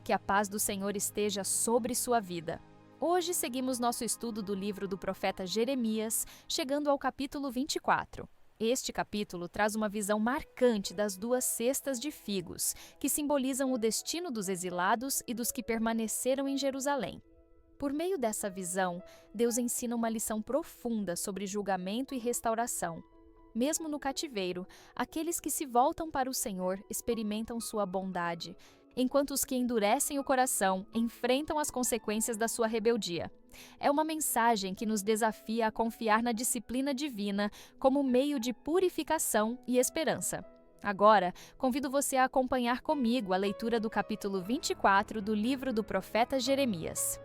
Que a paz do Senhor esteja sobre sua vida. Hoje seguimos nosso estudo do livro do profeta Jeremias, chegando ao capítulo 24. Este capítulo traz uma visão marcante das 2 cestas de figos, que simbolizam o destino dos exilados e dos que permaneceram em Jerusalém. Por meio dessa visão, Deus ensina uma lição profunda sobre julgamento e restauração. Mesmo no cativeiro, aqueles que se voltam para o Senhor experimentam sua bondade, enquanto os que endurecem o coração enfrentam as consequências da sua rebeldia. É uma mensagem que nos desafia a confiar na disciplina divina como meio de purificação e esperança. Agora, convido você a acompanhar comigo a leitura do capítulo 24 do livro do profeta Jeremias.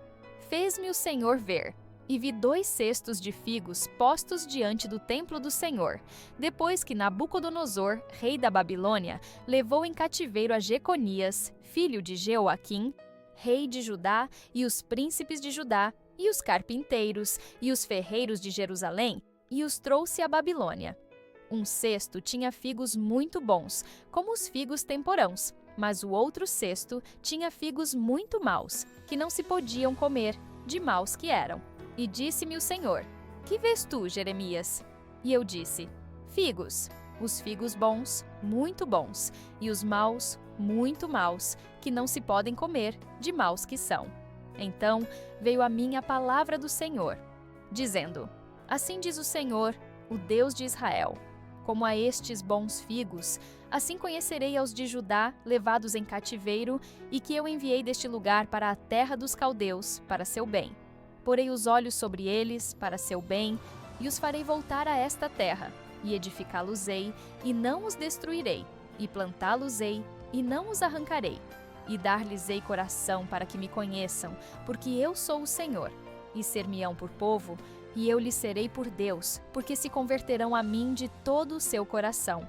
Fez-me o Senhor ver, e vi 2 cestos de figos postos diante do templo do Senhor, depois que Nabucodonosor, rei da Babilônia, levou em cativeiro a Jeconias, filho de Jeoaquim, rei de Judá, e os príncipes de Judá, e os carpinteiros, e os ferreiros de Jerusalém, e os trouxe à Babilônia. Um cesto tinha figos muito bons, como os figos temporãos, mas o outro cesto tinha figos muito maus, que não se podiam comer, de maus que eram. E disse-me o Senhor: Que vês tu, Jeremias? E eu disse: Figos, os figos bons, muito bons, e os maus, muito maus, que não se podem comer, de maus que são. Então veio a mim a palavra do Senhor, dizendo: Assim diz o Senhor, o Deus de Israel: Como a estes bons figos, assim conhecerei aos de Judá, levados em cativeiro, e que eu enviei deste lugar para a terra dos caldeus, para seu bem. Porei os olhos sobre eles, para seu bem, e os farei voltar a esta terra, e edificá-los-ei, e não os destruirei, e plantá-los-ei, e não os arrancarei, e dar-lhes-ei coração para que me conheçam, porque eu sou o Senhor, e ser-me-ão por povo, e eu lhes serei por Deus, porque se converterão a mim de todo o seu coração.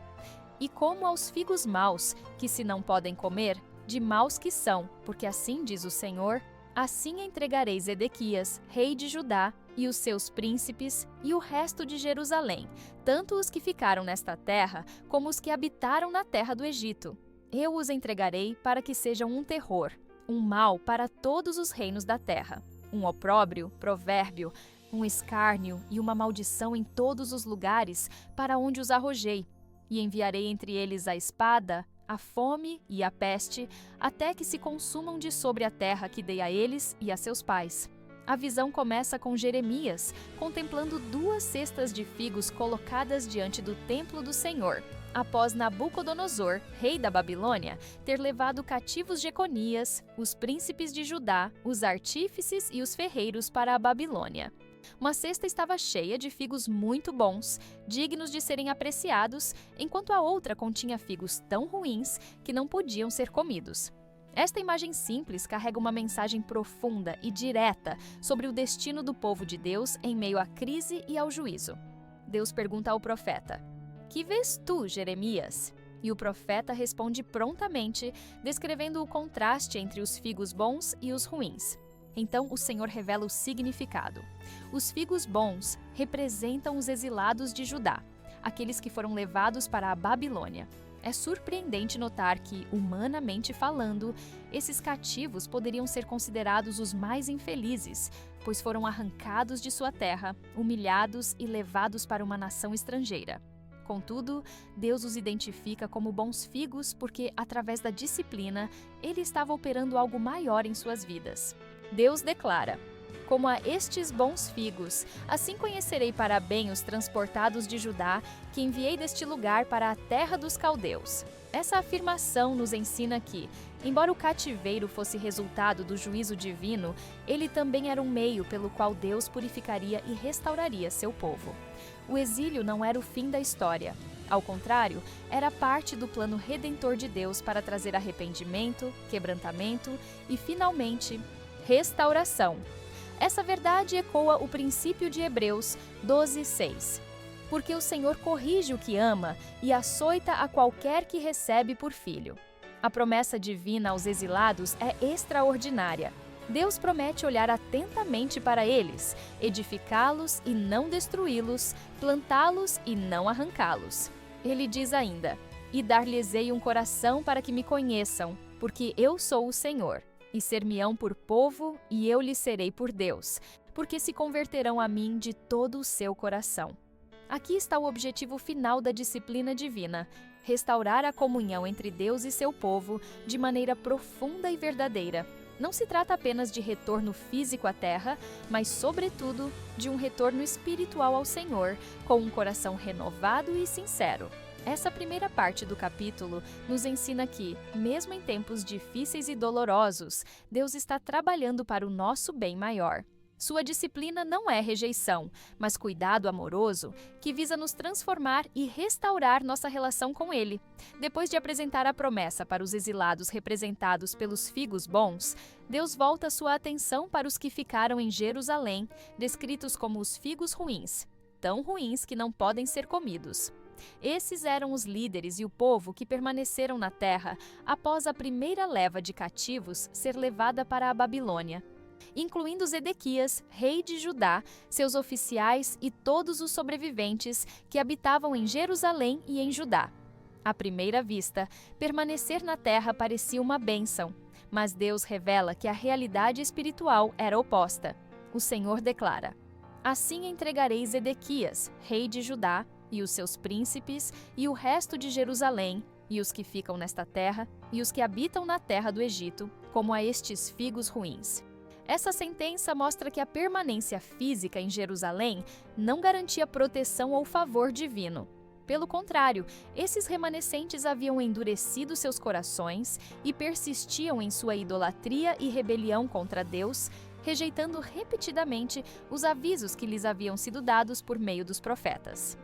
E como aos figos maus, que se não podem comer, de maus que são, porque assim diz o Senhor, assim entregarei Zedequias, rei de Judá, e os seus príncipes, e o resto de Jerusalém, tanto os que ficaram nesta terra, como os que habitaram na terra do Egito. Eu os entregarei para que sejam um terror, um mal para todos os reinos da terra, um opróbrio, provérbio, um escárnio e uma maldição em todos os lugares para onde os arrojei. E enviarei entre eles a espada, a fome e a peste, até que se consumam de sobre a terra que dei a eles e a seus pais. A visão começa com Jeremias, contemplando 2 cestas de figos colocadas diante do templo do Senhor, após Nabucodonosor, rei da Babilônia, ter levado cativos Jeconias, os príncipes de Judá, os artífices e os ferreiros para a Babilônia. Uma cesta estava cheia de figos muito bons, dignos de serem apreciados, enquanto a outra continha figos tão ruins que não podiam ser comidos. Esta imagem simples carrega uma mensagem profunda e direta sobre o destino do povo de Deus em meio à crise e ao juízo. Deus pergunta ao profeta: Que vês tu, Jeremias? E o profeta responde prontamente, descrevendo o contraste entre os figos bons e os ruins. Então o Senhor revela o significado. Os figos bons representam os exilados de Judá, aqueles que foram levados para a Babilônia. É surpreendente notar que, humanamente falando, esses cativos poderiam ser considerados os mais infelizes, pois foram arrancados de sua terra, humilhados e levados para uma nação estrangeira. Contudo, Deus os identifica como bons figos porque, através da disciplina, Ele estava operando algo maior em suas vidas. Deus declara: Como a estes bons figos, assim conhecerei para bem os transportados de Judá, que enviei deste lugar para a terra dos caldeus. Essa afirmação nos ensina que, embora o cativeiro fosse resultado do juízo divino, ele também era um meio pelo qual Deus purificaria e restauraria seu povo. O exílio não era o fim da história. Ao contrário, era parte do plano redentor de Deus para trazer arrependimento, quebrantamento e, finalmente, restauração. Essa verdade ecoa o princípio de Hebreus 12:6. Porque o Senhor corrige o que ama e açoita a qualquer que recebe por filho. A promessa divina aos exilados é extraordinária. Deus promete olhar atentamente para eles, edificá-los e não destruí-los, plantá-los e não arrancá-los. Ele diz ainda: E dar-lhes-ei um coração para que me conheçam, porque eu sou o Senhor. E ser-me-ão por povo, e eu lhes serei por Deus, porque se converterão a mim de todo o seu coração. Aqui está o objetivo final da disciplina divina: restaurar a comunhão entre Deus e seu povo de maneira profunda e verdadeira. Não se trata apenas de retorno físico à terra, mas, sobretudo, de um retorno espiritual ao Senhor, com um coração renovado e sincero. Essa primeira parte do capítulo nos ensina que, mesmo em tempos difíceis e dolorosos, Deus está trabalhando para o nosso bem maior. Sua disciplina não é rejeição, mas cuidado amoroso que visa nos transformar e restaurar nossa relação com Ele. Depois de apresentar a promessa para os exilados representados pelos figos bons, Deus volta sua atenção para os que ficaram em Jerusalém, descritos como os figos ruins, tão ruins que não podem ser comidos. Esses eram os líderes e o povo que permaneceram na terra após a primeira leva de cativos ser levada para a Babilônia, incluindo Zedequias, rei de Judá, seus oficiais e todos os sobreviventes que habitavam em Jerusalém e em Judá. À primeira vista, permanecer na terra parecia uma bênção, mas Deus revela que a realidade espiritual era oposta. O Senhor declara: assim entregarei Zedequias, rei de Judá, e os seus príncipes, e o resto de Jerusalém, e os que ficam nesta terra, e os que habitam na terra do Egito, como a estes figos ruins. Essa sentença mostra que a permanência física em Jerusalém não garantia proteção ou favor divino. Pelo contrário, esses remanescentes haviam endurecido seus corações e persistiam em sua idolatria e rebelião contra Deus, rejeitando repetidamente os avisos que lhes haviam sido dados por meio dos profetas.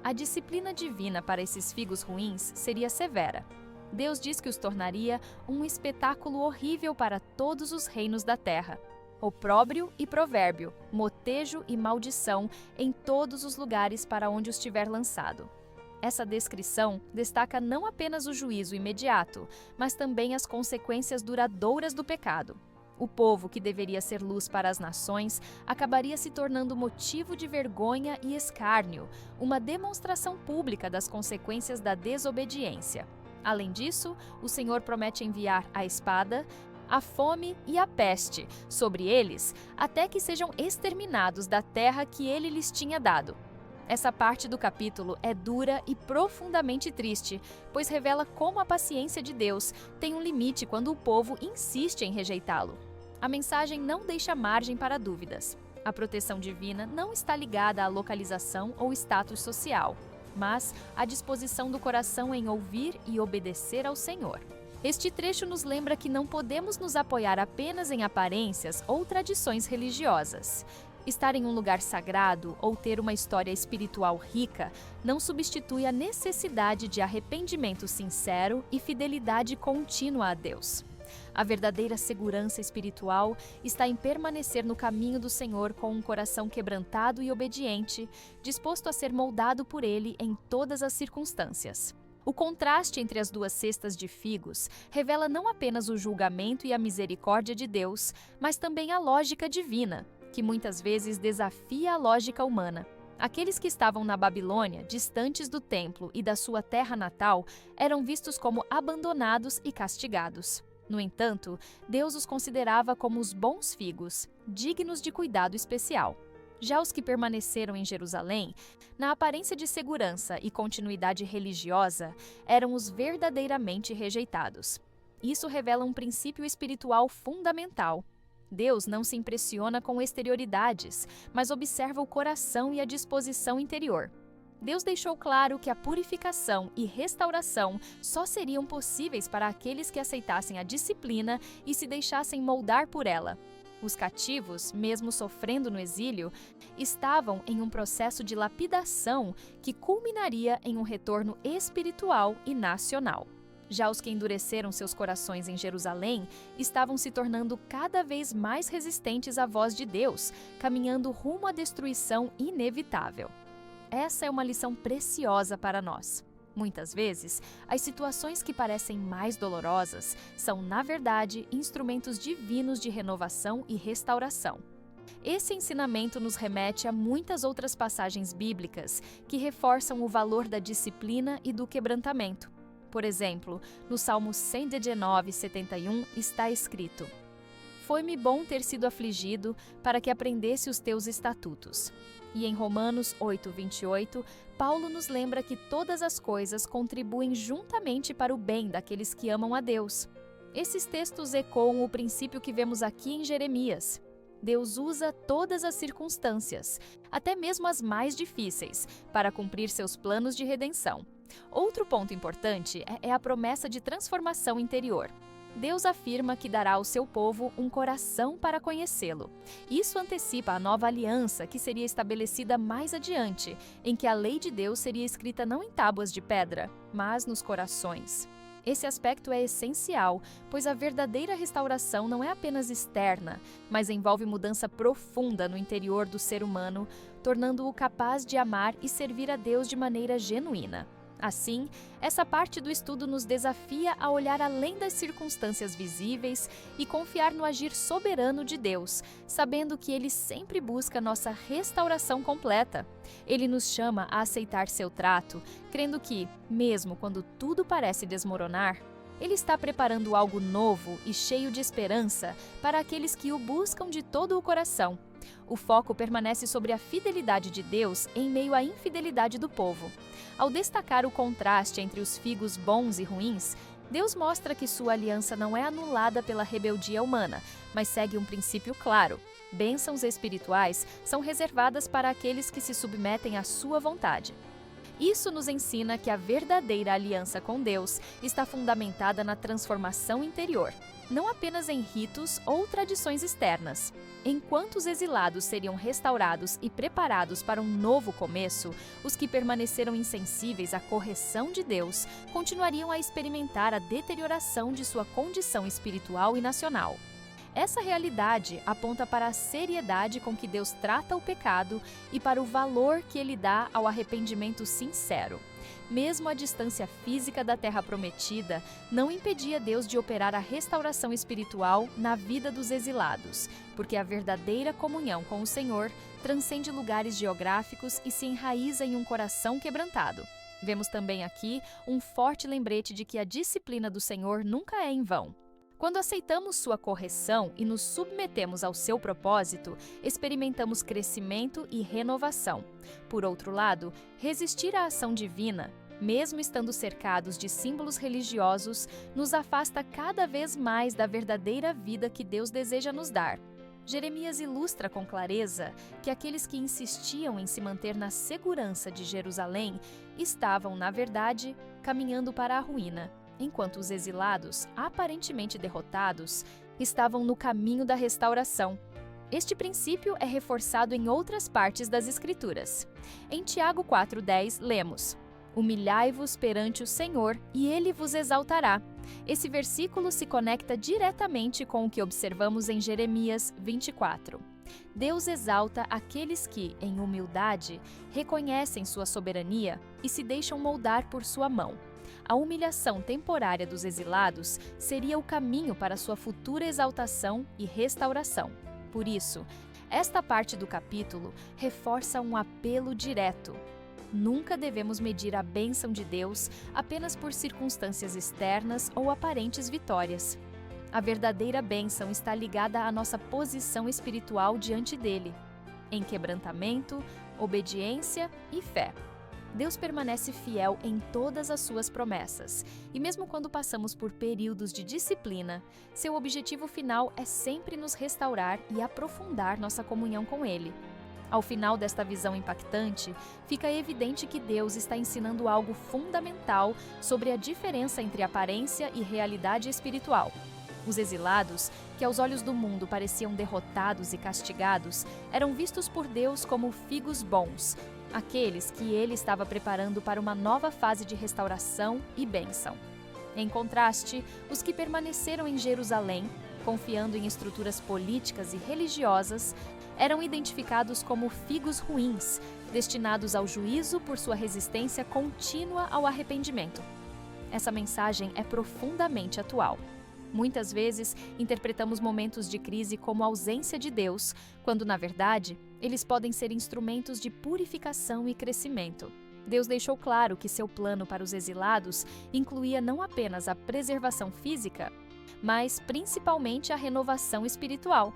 A disciplina divina para esses figos ruins seria severa. Deus diz que os tornaria um espetáculo horrível para todos os reinos da terra. Opróbrio e provérbio, motejo e maldição em todos os lugares para onde os tiver lançado. Essa descrição destaca não apenas o juízo imediato, mas também as consequências duradouras do pecado. O povo, que deveria ser luz para as nações, acabaria se tornando motivo de vergonha e escárnio, uma demonstração pública das consequências da desobediência. Além disso, o Senhor promete enviar a espada, a fome e a peste sobre eles, até que sejam exterminados da terra que ele lhes tinha dado. Essa parte do capítulo é dura e profundamente triste, pois revela como a paciência de Deus tem um limite quando o povo insiste em rejeitá-lo. A mensagem não deixa margem para dúvidas. A proteção divina não está ligada à localização ou status social, mas à disposição do coração em ouvir e obedecer ao Senhor. Este trecho nos lembra que não podemos nos apoiar apenas em aparências ou tradições religiosas. Estar em um lugar sagrado ou ter uma história espiritual rica não substitui a necessidade de arrependimento sincero e fidelidade contínua a Deus. A verdadeira segurança espiritual está em permanecer no caminho do Senhor com um coração quebrantado e obediente, disposto a ser moldado por Ele em todas as circunstâncias. O contraste entre as duas cestas de figos revela não apenas o julgamento e a misericórdia de Deus, mas também a lógica divina, que muitas vezes desafia a lógica humana. Aqueles que estavam na Babilônia, distantes do templo e da sua terra natal, eram vistos como abandonados e castigados. No entanto, Deus os considerava como os bons figos, dignos de cuidado especial. Já os que permaneceram em Jerusalém, na aparência de segurança e continuidade religiosa, eram os verdadeiramente rejeitados. Isso revela um princípio espiritual fundamental. Deus não se impressiona com exterioridades, mas observa o coração e a disposição interior. Deus deixou claro que a purificação e restauração só seriam possíveis para aqueles que aceitassem a disciplina e se deixassem moldar por ela. Os cativos, mesmo sofrendo no exílio, estavam em um processo de lapidação que culminaria em um retorno espiritual e nacional. Já os que endureceram seus corações em Jerusalém estavam se tornando cada vez mais resistentes à voz de Deus, caminhando rumo à destruição inevitável. Essa é uma lição preciosa para nós. Muitas vezes, as situações que parecem mais dolorosas são, na verdade, instrumentos divinos de renovação e restauração. Esse ensinamento nos remete a muitas outras passagens bíblicas que reforçam o valor da disciplina e do quebrantamento. Por exemplo, no Salmo 119, 71 está escrito: foi-me bom ter sido afligido, para que aprendesse os teus estatutos. E em Romanos 8:28, Paulo nos lembra que todas as coisas contribuem juntamente para o bem daqueles que amam a Deus. Esses textos ecoam o princípio que vemos aqui em Jeremias. Deus usa todas as circunstâncias, até mesmo as mais difíceis, para cumprir seus planos de redenção. Outro ponto importante é a promessa de transformação interior. Deus afirma que dará ao seu povo um coração para conhecê-lo. Isso antecipa a nova aliança que seria estabelecida mais adiante, em que a lei de Deus seria escrita não em tábuas de pedra, mas nos corações. Esse aspecto é essencial, pois a verdadeira restauração não é apenas externa, mas envolve mudança profunda no interior do ser humano, tornando-o capaz de amar e servir a Deus de maneira genuína. Assim, essa parte do estudo nos desafia a olhar além das circunstâncias visíveis e confiar no agir soberano de Deus, sabendo que Ele sempre busca nossa restauração completa. Ele nos chama a aceitar seu trato, crendo que, mesmo quando tudo parece desmoronar, Ele está preparando algo novo e cheio de esperança para aqueles que o buscam de todo o coração. O foco permanece sobre a fidelidade de Deus em meio à infidelidade do povo. Ao destacar o contraste entre os figos bons e ruins, Deus mostra que sua aliança não é anulada pela rebeldia humana, mas segue um princípio claro: bênçãos espirituais são reservadas para aqueles que se submetem à sua vontade. Isso nos ensina que a verdadeira aliança com Deus está fundamentada na transformação interior, não apenas em ritos ou tradições externas. Enquanto os exilados seriam restaurados e preparados para um novo começo, os que permaneceram insensíveis à correção de Deus continuariam a experimentar a deterioração de sua condição espiritual e nacional. Essa realidade aponta para a seriedade com que Deus trata o pecado e para o valor que Ele dá ao arrependimento sincero. Mesmo a distância física da Terra Prometida não impedia Deus de operar a restauração espiritual na vida dos exilados, porque a verdadeira comunhão com o Senhor transcende lugares geográficos e se enraiza em um coração quebrantado. Vemos também aqui um forte lembrete de que a disciplina do Senhor nunca é em vão. Quando aceitamos sua correção e nos submetemos ao seu propósito, experimentamos crescimento e renovação. Por outro lado, resistir à ação divina, mesmo estando cercados de símbolos religiosos, nos afasta cada vez mais da verdadeira vida que Deus deseja nos dar. Jeremias ilustra com clareza que aqueles que insistiam em se manter na segurança de Jerusalém estavam, na verdade, caminhando para a ruína, enquanto os exilados, aparentemente derrotados, estavam no caminho da restauração. Este princípio é reforçado em outras partes das Escrituras. Em Tiago 4:10, lemos: "Humilhai-vos perante o Senhor, e Ele vos exaltará." Esse versículo se conecta diretamente com o que observamos em Jeremias 24. Deus exalta aqueles que, em humildade, reconhecem sua soberania e se deixam moldar por sua mão. A humilhação temporária dos exilados seria o caminho para sua futura exaltação e restauração. Por isso, esta parte do capítulo reforça um apelo direto. Nunca devemos medir a bênção de Deus apenas por circunstâncias externas ou aparentes vitórias. A verdadeira bênção está ligada à nossa posição espiritual diante dele, em quebrantamento, obediência e fé. Deus permanece fiel em todas as suas promessas, e mesmo quando passamos por períodos de disciplina, seu objetivo final é sempre nos restaurar e aprofundar nossa comunhão com Ele. Ao final desta visão impactante, fica evidente que Deus está ensinando algo fundamental sobre a diferença entre aparência e realidade espiritual. Os exilados, que aos olhos do mundo pareciam derrotados e castigados, eram vistos por Deus como figos bons, aqueles que Ele estava preparando para uma nova fase de restauração e bênção. Em contraste, os que permaneceram em Jerusalém, confiando em estruturas políticas e religiosas, eram identificados como figos ruins, destinados ao juízo por sua resistência contínua ao arrependimento. Essa mensagem é profundamente atual. Muitas vezes, interpretamos momentos de crise como ausência de Deus, quando, na verdade, eles podem ser instrumentos de purificação e crescimento. Deus deixou claro que seu plano para os exilados incluía não apenas a preservação física, mas principalmente a renovação espiritual.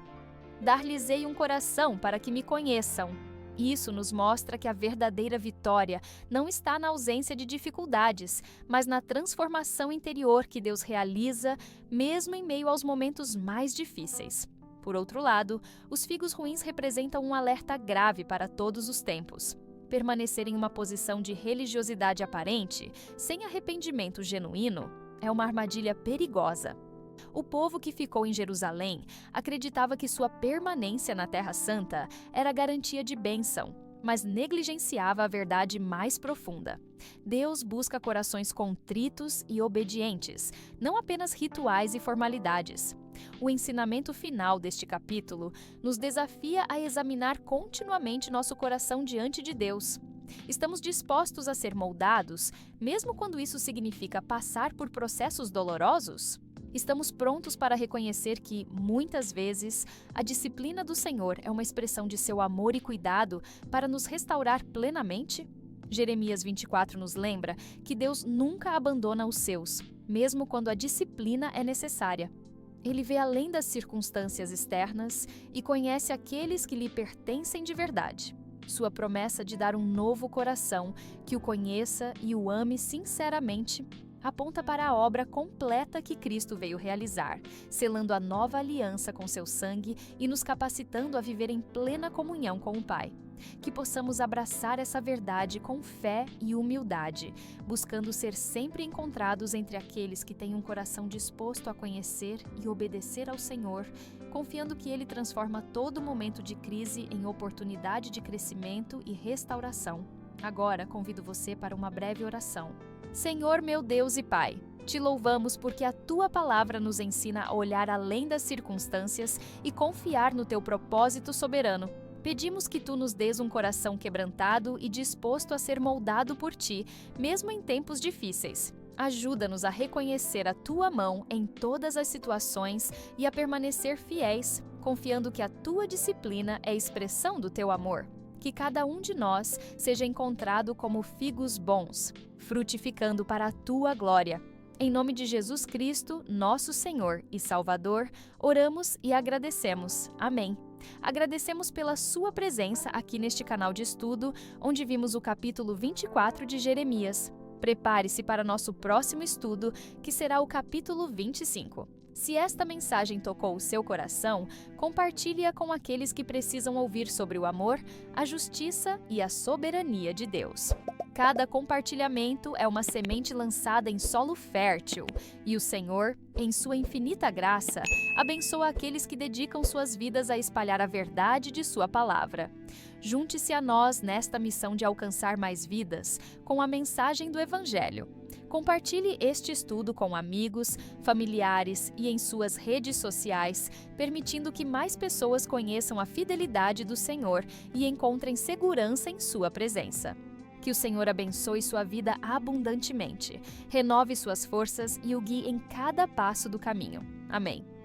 Dar-lhes-ei um coração para que me conheçam. Isso nos mostra que a verdadeira vitória não está na ausência de dificuldades, mas na transformação interior que Deus realiza, mesmo em meio aos momentos mais difíceis. Por outro lado, os figos ruins representam um alerta grave para todos os tempos. Permanecer em uma posição de religiosidade aparente, sem arrependimento genuíno, é uma armadilha perigosa. O povo que ficou em Jerusalém acreditava que sua permanência na Terra Santa era garantia de bênção, mas negligenciava a verdade mais profunda. Deus busca corações contritos e obedientes, não apenas rituais e formalidades. O ensinamento final deste capítulo nos desafia a examinar continuamente nosso coração diante de Deus. Estamos dispostos a ser moldados, mesmo quando isso significa passar por processos dolorosos? Estamos prontos para reconhecer que, muitas vezes, a disciplina do Senhor é uma expressão de seu amor e cuidado para nos restaurar plenamente? Jeremias 24 nos lembra que Deus nunca abandona os seus, mesmo quando a disciplina é necessária. Ele vê além das circunstâncias externas e conhece aqueles que lhe pertencem de verdade. Sua promessa de dar um novo coração que o conheça e o ame sinceramente aponta para a obra completa que Cristo veio realizar, selando a nova aliança com seu sangue e nos capacitando a viver em plena comunhão com o Pai. Que possamos abraçar essa verdade com fé e humildade, buscando ser sempre encontrados entre aqueles que têm um coração disposto a conhecer e obedecer ao Senhor, confiando que Ele transforma todo momento de crise em oportunidade de crescimento e restauração. Agora, convido você para uma breve oração. Senhor, meu Deus e Pai, te louvamos porque a Tua palavra nos ensina a olhar além das circunstâncias e confiar no Teu propósito soberano. Pedimos que Tu nos dês um coração quebrantado e disposto a ser moldado por Ti, mesmo em tempos difíceis. Ajuda-nos a reconhecer a Tua mão em todas as situações e a permanecer fiéis, confiando que a Tua disciplina é expressão do Teu amor. Que cada um de nós seja encontrado como figos bons, frutificando para a Tua glória. Em nome de Jesus Cristo, nosso Senhor e Salvador, oramos e agradecemos. Amém. Agradecemos pela sua presença aqui neste canal de estudo, onde vimos o capítulo 24 de Jeremias. Prepare-se para nosso próximo estudo, que será o capítulo 25. Se esta mensagem tocou o seu coração, compartilhe-a com aqueles que precisam ouvir sobre o amor, a justiça e a soberania de Deus. Cada compartilhamento é uma semente lançada em solo fértil, e o Senhor, em sua infinita graça, abençoa aqueles que dedicam suas vidas a espalhar a verdade de sua palavra. Junte-se a nós nesta missão de alcançar mais vidas com a mensagem do Evangelho. Compartilhe este estudo com amigos, familiares e em suas redes sociais, permitindo que mais pessoas conheçam a fidelidade do Senhor e encontrem segurança em sua presença. Que o Senhor abençoe sua vida abundantemente, renove suas forças e o guie em cada passo do caminho. Amém.